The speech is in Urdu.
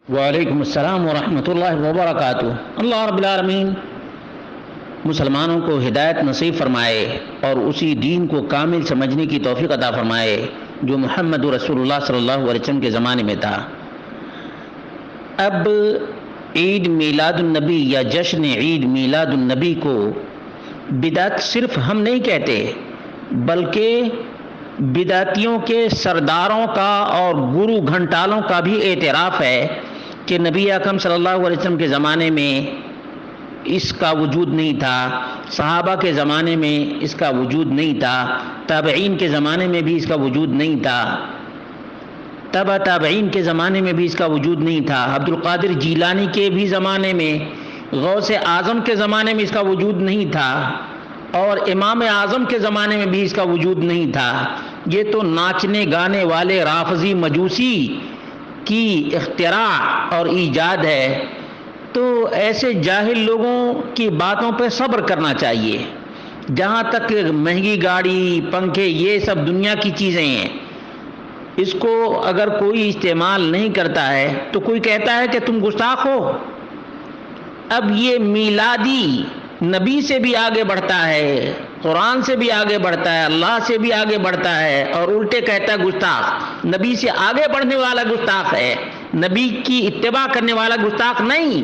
وعلیکم السلام ورحمۃ اللہ وبرکاتہ۔ اللہ رب العالمین مسلمانوں کو ہدایت نصیب فرمائے اور اسی دین کو کامل سمجھنے کی توفیق عطا فرمائے جو محمد رسول اللہ صلی اللہ علیہ وسلم کے زمانے میں تھا۔ اب عید میلاد النبی یا جشن عید میلاد النبی کو بدعت صرف ہم نہیں کہتے، بلکہ بدعتیوں کے سرداروں کا اور گرو گھنٹالوں کا بھی اعتراف ہے کہ نبی اکرم صلی اللہ علیہ وسلم کے زمانے میں اس کا وجود نہیں تھا، صحابہ کے زمانے میں اس کا وجود نہیں تھا، تابعین کے زمانے میں بھی اس کا وجود نہیں تھا، تبع تابعین کے زمانے میں بھی اس کا وجود نہیں تھا، عبد القادر جیلانی کے بھی زمانے میں، غوث اعظم کے زمانے میں اس کا وجود نہیں تھا، اور امام اعظم کے زمانے میں بھی اس کا وجود نہیں تھا۔ یہ تو ناچنے گانے والے رافضی مجوسی کی اختراع اور ایجاد ہے۔ تو ایسے جاہل لوگوں کی باتوں پہ صبر کرنا چاہیے۔ جہاں تک مہنگی گاڑی، پنکھے، یہ سب دنیا کی چیزیں ہیں، اس کو اگر کوئی استعمال نہیں کرتا ہے تو کوئی کہتا ہے کہ تم گستاخ ہو۔ اب یہ میلادی نبی سے بھی آگے بڑھتا ہے، قرآن سے بھی آگے بڑھتا ہے، اللہ سے بھی آگے بڑھتا ہے، اور الٹے کہتا ہے گستاخ۔ نبی سے آگے بڑھنے والا گستاخ ہے، نبی کی اتباع کرنے والا گستاخ نہیں۔